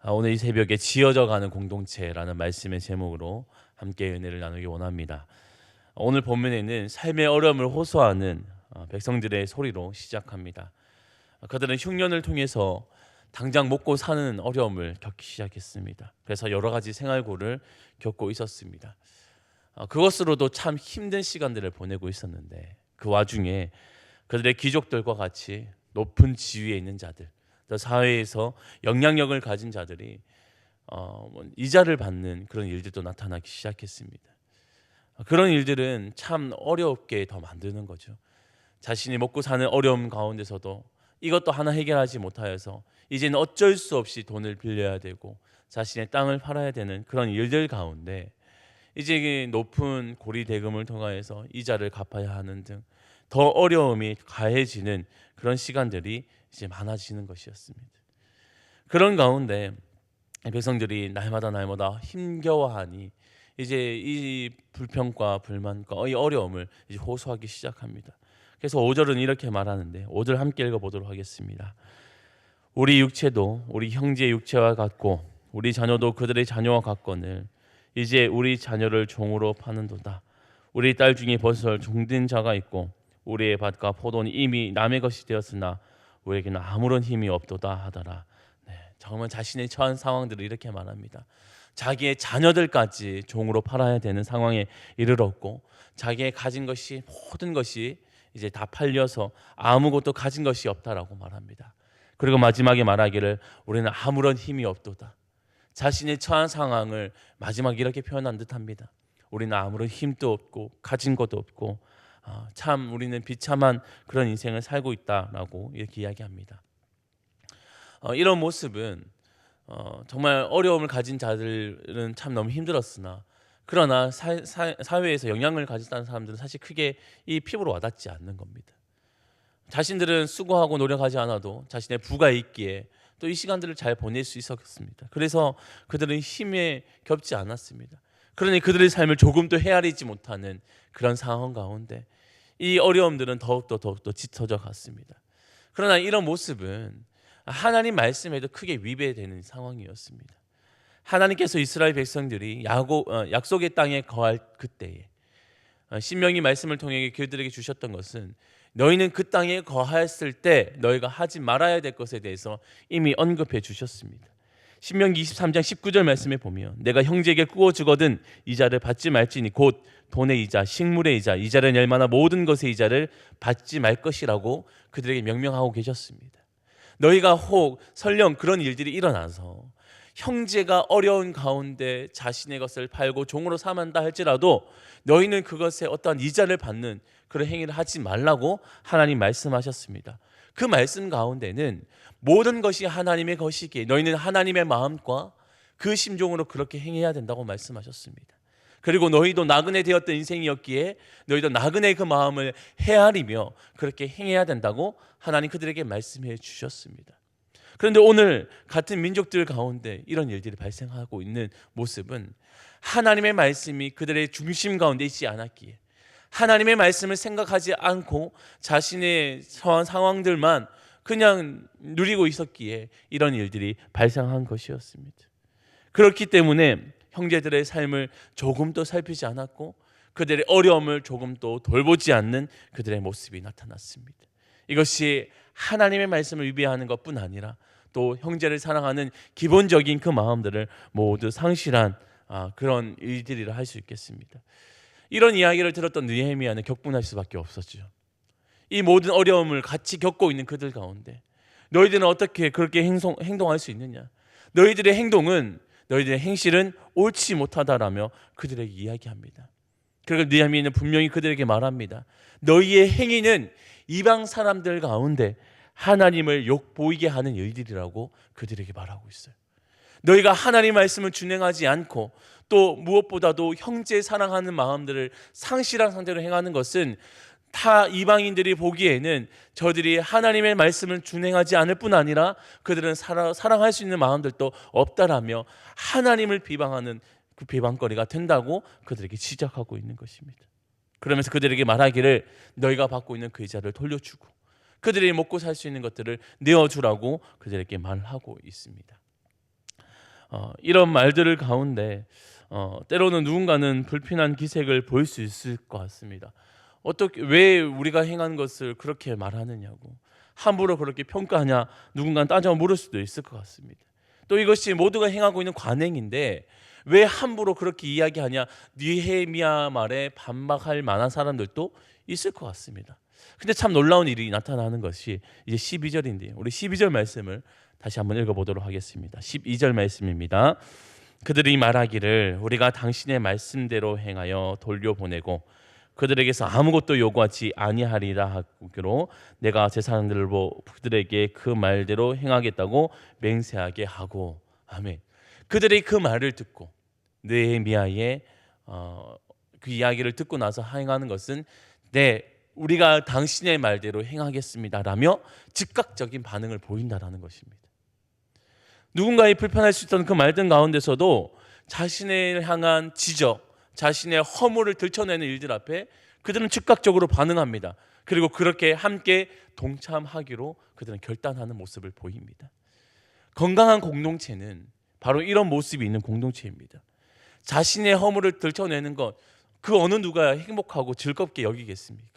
오늘 이 새벽에 지어져 가는 공동체라는 말씀의 제목으로 함께 은혜를 나누기 원합니다. 오늘 본문에는 삶의 어려움을 호소하는 백성들의 소리로 시작합니다. 그들은 흉년을 통해서 당장 먹고 사는 어려움을 겪기 시작했습니다. 그래서 여러 가지 생활고를 겪고 있었습니다. 그것으로도 참 힘든 시간들을 보내고 있었는데 그 와중에 그들의 귀족들과 같이 높은 지위에 있는 자들, 또 사회에서 영향력을 가진 자들이 이자를 받는 그런 일들도 나타나기 시작했습니다. 그런 일들은 참 어렵게 더 만드는 거죠. 자신이 먹고 사는 어려움 가운데서도 이것도 하나 해결하지 못하여서 이제는 어쩔 수 없이 돈을 빌려야 되고 자신의 땅을 팔아야 되는 그런 일들 가운데 이제 높은 고리 대금을 통하여서 이자를 갚아야 하는 등 더 어려움이 가해지는 그런 시간들이 이제 많아지는 것이었습니다. 그런 가운데 백성들이 날마다 힘겨워하니 이제 이 불평과 불만과 이 어려움을 이제 호소하기 시작합니다. 그래서 5절은 이렇게 말하는데 5절 함께 읽어보도록 하겠습니다. 우리 육체도 우리 형제의 육체와 같고 우리 자녀도 그들의 자녀와 같거늘 이제 우리 자녀를 종으로 파는도다. 우리 딸 중에 벌써 종된 자가 있고 우리의 밭과 포도는 이미 남의 것이 되었으나 우리에게는 아무런 힘이 없도다 하더라. 정말 자신의 처한 상황들을 이렇게 말합니다. 자기의 자녀들까지 종으로 팔아야 되는 상황에 이르렀고 자기의 가진 것이 모든 것이 이제 다 팔려서 아무것도 가진 것이 없다라고 말합니다. 그리고 마지막에 말하기를 우리는 아무런 힘이 없도다. 자신의 처한 상황을 마지막에 이렇게 표현한 듯합니다. 우리는 아무런 힘도 없고 가진 것도 없고 참 우리는 비참한 그런 인생을 살고 있다라고 이렇게 이야기합니다. 이런 모습은 정말 어려움을 가진 자들은 참 너무 힘들었으나 그러나 사회에서 영향을 가졌다는 사람들은 사실 크게 이 피부로 와닿지 않는 겁니다. 자신들은 수고하고 노력하지 않아도 자신의 부가 있기에 또 이 시간들을 잘 보낼 수 있었습니다. 그래서 그들은 힘에 겹지 않았습니다. 그러니 그들의 삶을 조금도 헤아리지 못하는 그런 상황 가운데 이 어려움들은 더욱더 짙어져 갔습니다. 그러나 이런 모습은 하나님 말씀에도 크게 위배되는 상황이었습니다. 하나님께서 이스라엘 백성들이 약속의 땅에 거할 그때에 신명기 말씀을 통해 그들에게 주셨던 것은 너희는 그 땅에 거하였을 때 너희가 하지 말아야 될 것에 대해서 이미 언급해 주셨습니다. 신명기 23장 19절 말씀에 보면 내가 형제에게 꾸어 주거든 이자를 받지 말지니 곧 돈의 이자, 식물의 이자, 이자를 낼 만한 모든 것의 이자를 받지 말 것이라고 그들에게 명령하고 계셨습니다. 너희가 혹 설령 그런 일들이 일어나서 형제가 어려운 가운데 자신의 것을 팔고 종으로 삼한다 할지라도 너희는 그것에 어떠한 이자를 받는 그런 행위를 하지 말라고 하나님 말씀하셨습니다. 그 말씀 가운데는 모든 것이 하나님의 것이기에 너희는 하나님의 마음과 그 심정으로 그렇게 행해야 된다고 말씀하셨습니다. 그리고 너희도 나그네 되었던 인생이었기에 너희도 나그네 그 마음을 헤아리며 그렇게 행해야 된다고 하나님 그들에게 말씀해 주셨습니다. 그런데 오늘 같은 민족들 가운데 이런 일들이 발생하고 있는 모습은 하나님의 말씀이 그들의 중심 가운데 있지 않았기에 하나님의 말씀을 생각하지 않고 자신의 처한 상황들만 그냥 누리고 있었기에 이런 일들이 발생한 것이었습니다. 그렇기 때문에 형제들의 삶을 조금도 살피지 않았고 그들의 어려움을 조금도 돌보지 않는 그들의 모습이 나타났습니다. 이것이 하나님의 말씀을 위배하는 것뿐 아니라 또 형제를 사랑하는 기본적인 그 마음들을 모두 상실한 그런 일들이라 할 수 있겠습니다. 이런 이야기를 들었던 느헤미야는 격분할 수밖에 없었죠. 이 모든 어려움을 같이 겪고 있는 그들 가운데 너희들은 어떻게 그렇게 행동할 수 있느냐? 너희들의 행동은 너희들의 행실은 옳지 못하다라며 그들에게 이야기합니다. 그리고 느헤미야는 분명히 그들에게 말합니다. 너희의 행위는 이방 사람들 가운데 하나님을 욕보이게 하는 일들이라고 그들에게 말하고 있어요. 너희가 하나님 말씀을 준행하지 않고 또 무엇보다도 형제 사랑하는 마음들을 상실한 상태로 행하는 것은 타 이방인들이 보기에는 저들이 하나님의 말씀을 준행하지 않을 뿐 아니라 그들은 사랑할 수 있는 마음들도 없다라며 하나님을 비방하는 그 비방거리가 된다고 그들에게 지적하고 있는 것입니다. 그러면서 그들에게 말하기를 너희가 받고 있는 그 이자를 돌려주고 그들이 먹고 살 수 있는 것들을 내어주라고 그들에게 말하고 있습니다. 이런 말들을 가운데 때로는 누군가는 불편한 기색을 보일 수 있을 것 같습니다. 어떻게 왜 우리가 행한 것을 그렇게 말하느냐고, 함부로 그렇게 평가하냐, 누군가는 따져 물을 수도 있을 것 같습니다. 또 이것이 모두가 행하고 있는 관행인데 왜 함부로 그렇게 이야기하냐, 느헤미야 말에 반박할 만한 사람들도 있을 것 같습니다. 근데 참 놀라운 일이 나타나는 것이 이제 12절인데요. 우리 12절 말씀을 다시 한번 읽어보도록 하겠습니다. 12절 말씀입니다. 그들이 말하기를 우리가 당신의 말씀대로 행하여 돌려보내고 그들에게서 아무것도 요구하지 아니하리라 하기로 내가 제 사람들을 그들에게 그 말대로 행하겠다고 맹세하게 하고. 아멘. 그들이 그 말을 듣고 느헤미야의 그 이야기를 듣고 나서 행하는 것은 우리가 당신의 말대로 행하겠습니다라며 즉각적인 반응을 보인다라는 것입니다. 누군가의 불편할 수 있던 그 말들 가운데서도 자신을 향한 지적, 자신의 허물을 들춰내는 일들 앞에 그들은 즉각적으로 반응합니다. 그리고 그렇게 함께 동참하기로 그들은 결단하는 모습을 보입니다. 건강한 공동체는 바로 이런 모습이 있는 공동체입니다. 자신의 허물을 들춰내는 것, 그 어느 누가 행복하고 즐겁게 여기겠습니까?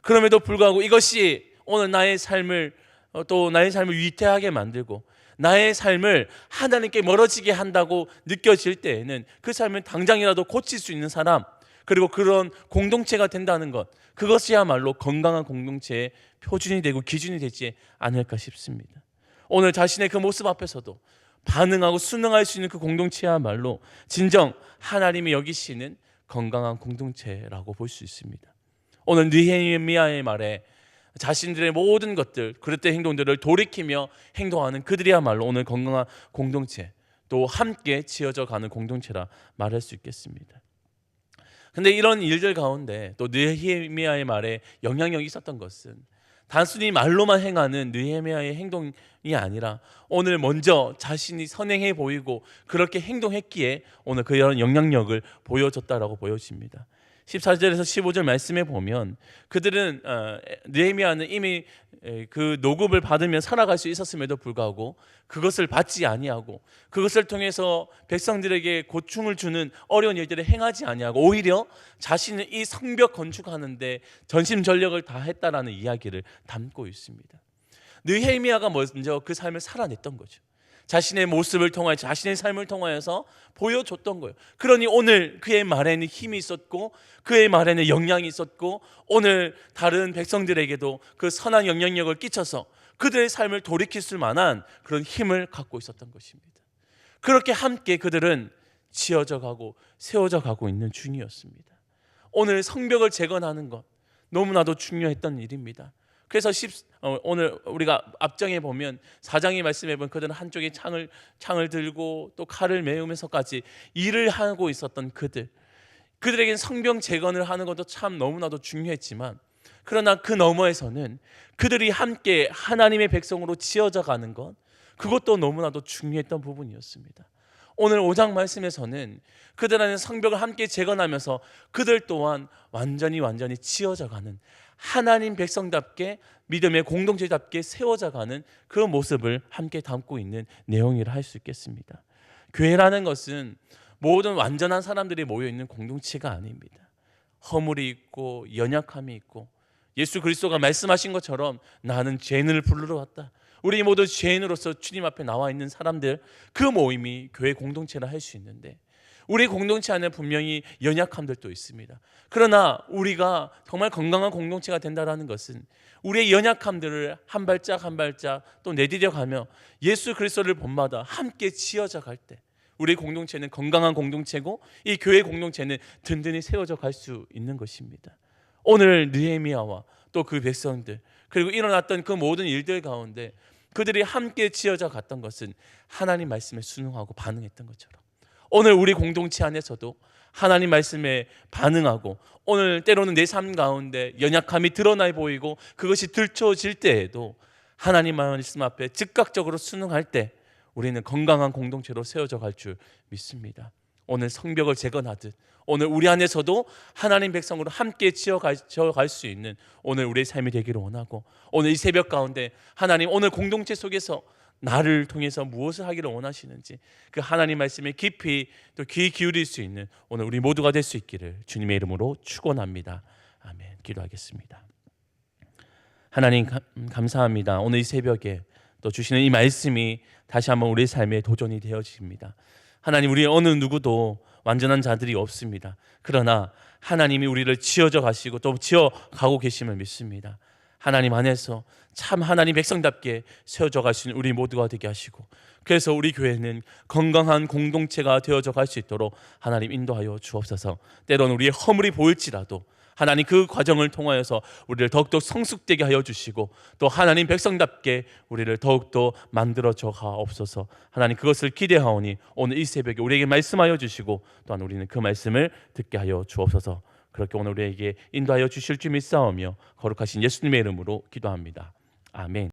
그럼에도 불구하고 이것이 오늘 나의 삶을 위태하게 만들고 나의 삶을 하나님께 멀어지게 한다고 느껴질 때에는 그 삶을 당장이라도 고칠 수 있는 사람, 그리고 그런 공동체가 된다는 것, 그것이야말로 건강한 공동체의 표준이 되고 기준이 되지 않을까 싶습니다. 오늘 자신의 그 모습 앞에서도 반응하고 순응할 수 있는 그 공동체야말로 진정 하나님이 여기시는 건강한 공동체라고 볼 수 있습니다. 오늘 느헤미야의 말에 자신들의 모든 것들, 그릇된 행동들을 돌이키며 행동하는 그들이야말로 오늘 건강한 공동체, 또 함께 지어져 가는 공동체라 말할 수 있겠습니다. 근데 이런 일들 가운데 또 느헤미야의 말에 영향력이 있었던 것은 단순히 말로만 행하는 느헤미야의 행동이 아니라 오늘 먼저 자신이 선행해 보이고 그렇게 행동했기에 오늘 그런 영향력을 보여줬다라고 보여집니다. 14절에서 15절 말씀에 보면 그들은 느헤미야는 이미 그 노급을 받으며 살아갈 수 있었음에도 불구하고 그것을 받지 아니하고 그것을 통해서 백성들에게 고충을 주는 어려운 일들을 행하지 아니하고 오히려 자신은 이 성벽 건축하는데 전심전력을 다했다라는 이야기를 담고 있습니다. 느헤미야가 먼저 그 삶을 살아냈던 거죠. 자신의 모습을 통하여 자신의 삶을 통하여서 보여줬던 거예요. 그러니 오늘 그의 말에는 힘이 있었고 그의 말에는 영향이 있었고 오늘 다른 백성들에게도 그 선한 영향력을 끼쳐서 그들의 삶을 돌이킬 만한 그런 힘을 갖고 있었던 것입니다. 그렇게 함께 그들은 지어져 가고 세워져 가고 있는 중이었습니다. 오늘 성벽을 재건하는 것 너무나도 중요했던 일입니다. 그래서 오늘 우리가 앞장에 보면 4장의 말씀에 보면 그들은 한쪽에 창을 들고 또 칼을 메우면서까지 일을 하고 있었던 그들에게는 성벽 재건을 하는 것도 참 너무나도 중요했지만 그러나 그 너머에서는 그들이 함께 하나님의 백성으로 지어져 가는 것, 그것도 너무나도 중요했던 부분이었습니다. 오늘 5장 말씀에서는 그들 안에 성벽을 함께 재건하면서 그들 또한 완전히 지어져 가는 하나님 백성답게 믿음의 공동체답게 세워져 가는 그 모습을 함께 담고 있는 내용이라 할 수 있겠습니다. 교회라는 것은 모든 완전한 사람들이 모여있는 공동체가 아닙니다. 허물이 있고 연약함이 있고 예수 그리스도가 말씀하신 것처럼 나는 죄인을 부르러 왔다. 우리 모두 죄인으로서 주님 앞에 나와 있는 사람들, 그 모임이 교회 공동체라 할 수 있는데 우리 공동체 안에 분명히 연약함들도 있습니다. 그러나 우리가 정말 건강한 공동체가 된다는 것은 우리의 연약함들을 한 발짝 한 발짝 또 내디뎌가며 예수 그리스도를 본받아 함께 지어져 갈 때 우리 공동체는 건강한 공동체고 이 교회 공동체는 든든히 세워져 갈 수 있는 것입니다. 오늘 느헤미야와 또 그 백성들 그리고 일어났던 그 모든 일들 가운데 그들이 함께 지어져 갔던 것은 하나님 말씀에 순응하고 반응했던 것처럼 오늘 우리 공동체 안에서도 하나님 말씀에 반응하고 오늘 때로는 내 삶 가운데 연약함이 드러나 보이고 그것이 들춰질 때에도 하나님 말씀 앞에 즉각적으로 순응할 때 우리는 건강한 공동체로 세워져 갈 줄 믿습니다. 오늘 성벽을 재건하듯 오늘 우리 안에서도 하나님 백성으로 함께 지어갈 수 있는 오늘 우리의 삶이 되기를 원하고 오늘 이 새벽 가운데 하나님 오늘 공동체 속에서 나를 통해서 무엇을 하기를 원하시는지 그 하나님 말씀에 깊이 또 귀 기울일 수 있는 오늘 우리 모두가 될 수 있기를 주님의 이름으로 축원합니다. 아멘. 기도하겠습니다. 하나님 감사합니다. 오늘 이 새벽에 또 주시는 이 말씀이 다시 한번 우리의 삶에 도전이 되어집니다. 하나님, 우리 어느 누구도 완전한 자들이 없습니다. 그러나 하나님이 우리를 지어져 가시고 또 지어가고 계심을 믿습니다. 하나님 안에서 참 하나님 백성답게 세워져 갈 수 있는 우리 모두가 되게 하시고, 그래서 우리 교회는 건강한 공동체가 되어져 갈 수 있도록 하나님 인도하여 주옵소서. 때론 우리의 허물이 보일지라도 하나님 그 과정을 통하여서 우리를 더욱더 성숙되게 하여 주시고 또 하나님 백성답게 우리를 더욱더 만들어져 가옵소서. 하나님 그것을 기대하오니 오늘 이 새벽에 우리에게 말씀하여 주시고 또한 우리는 그 말씀을 듣게 하여 주옵소서. 그렇게 오늘 우리에게 인도하여 주실 줄 믿사오며 거룩하신 예수님의 이름으로 기도합니다. 아멘.